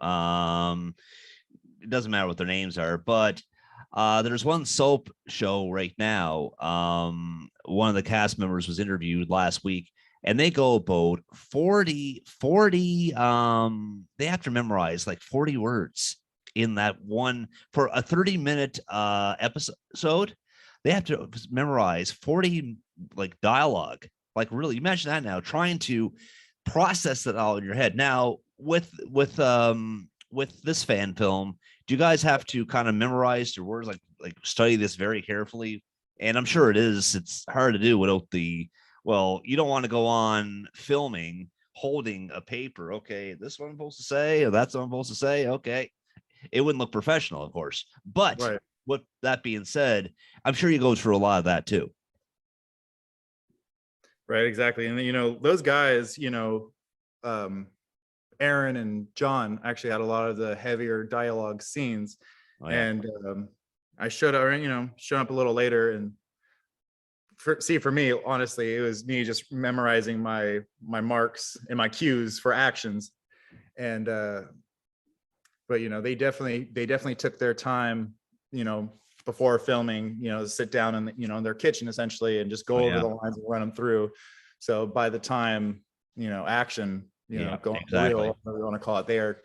It doesn't matter what their names are, but there's one soap show right now. One of the cast members was interviewed last week, and they go about 40. They have to memorize like 40 words in that one for a 30-minute episode. They have to memorize 40 like dialogue. Like, really, imagine that now, trying to process it all in your head. Now, with this fan film, do you guys have to kind of memorize your words, like study this very carefully? And I'm sure it is. It's hard to do without the, well, you don't want to go on filming holding a paper. Okay, this one I'm supposed to say, or that's what I'm supposed to say. Okay, it wouldn't look professional, of course. But Right. with that being said, I'm sure you go through a lot of that too. Right, exactly. And those guys, Aaron and John actually had a lot of the heavier dialogue scenes. Oh, yeah. And I showed up a little later, and for me, honestly, it was me just memorizing my marks and my cues for actions. And but they definitely took their time, before filming, sit down in their kitchen essentially and just go over the lines and run them through. So by the time, action, going exactly. real, whatever you want to call it, they are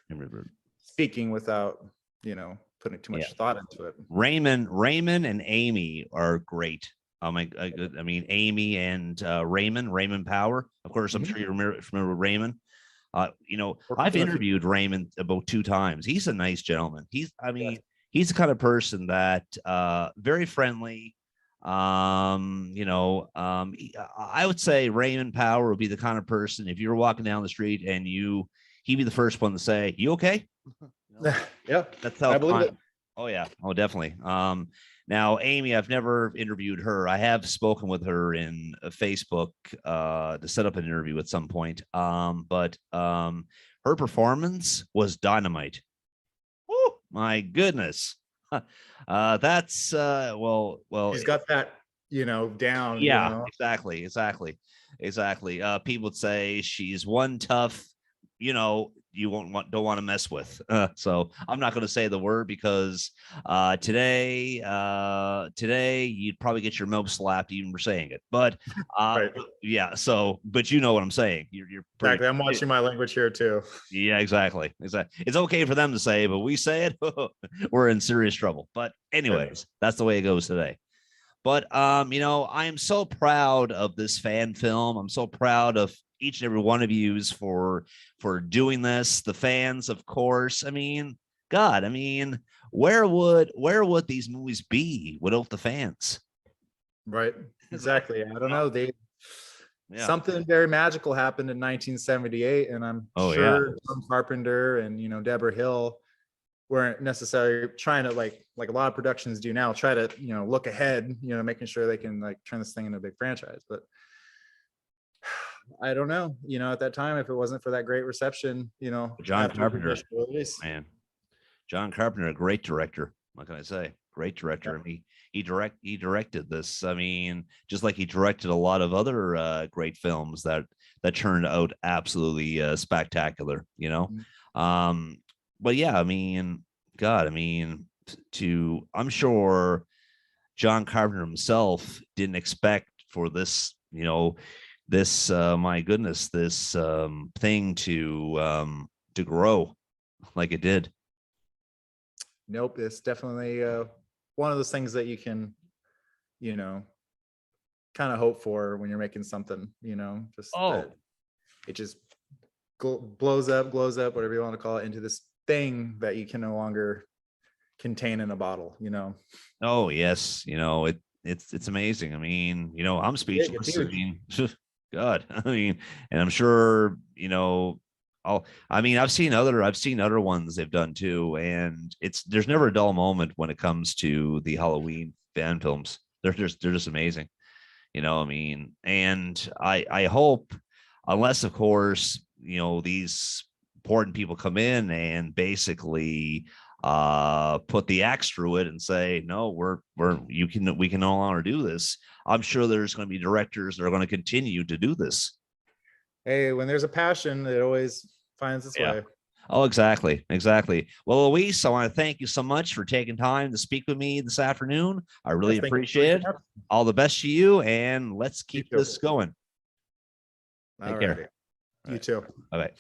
speaking without, putting too much thought into it. Raymond and Amy are great. I mean, Amy and Raymond Power. Of course, I'm sure you remember Raymond. I've interviewed Raymond about 2 times. He's a nice gentleman. He's the kind of person that very friendly. I would say Raymond Power would be the kind of person, if you were walking down the street and he'd be the first one to say, "You okay?" Yeah, that's how I believe it. Oh yeah, oh definitely. Now Amy, I've never interviewed her. I have spoken with her in Facebook to set up an interview at some point. But her performance was dynamite. Oh my goodness. That's well, She's got that, down. Yeah, exactly. People would say she's one tough, you don't want to mess with. So I'm not going to say the word, because today you'd probably get your mouth slapped even for saying it. But Right. yeah. So, but you know what I'm saying. You're pretty, exactly. I'm watching my language here too. Yeah, exactly. It's okay for them to say, but we say it, we're in serious trouble. But anyways, that's the way it goes today. But I am so proud of this fan film. I'm so proud of each and every one of yous for doing this. The fans, of course. I mean, God, where would these movies be without the fans? Right. Exactly. I don't know. Something very magical happened in 1978, and I'm sure John Carpenter and Deborah Hill weren't necessarily trying to like a lot of productions do now, try to look ahead, making sure they can like turn this thing into a big franchise. But I don't know, at that time, if it wasn't for that great reception, John Carpenter, man, John Carpenter, a great director. What can I say? Great director. Yeah. He directed this. I mean, just like he directed a lot of other great films that turned out absolutely spectacular. But yeah, God, I'm sure John Carpenter himself didn't expect for this, my goodness, this thing to grow like it did. Nope, it's definitely one of those things that you can, kind of hope for when you're making something, that it just blows up, whatever you want to call it, into this thing that you can no longer contain in a bottle. Oh yes, it's amazing. I'm speechless. God, and I'm sure I've seen other ones they've done too, and there's never a dull moment when it comes to the Halloween fan films. They're just amazing, and I hope, unless of course these important people come in and basically put the axe through it and say, no, we can no longer do this. I'm sure there's going to be directors that are going to continue to do this. Hey, when there's a passion, it always finds its way. Oh, exactly. Exactly. Well, Luis, I want to thank you so much for taking time to speak with me this afternoon. I really Yes, thank you for appreciate reaching it. out. All the best to you, and let's You keep too. this going. All Take righty. care. All You right. too. Bye bye.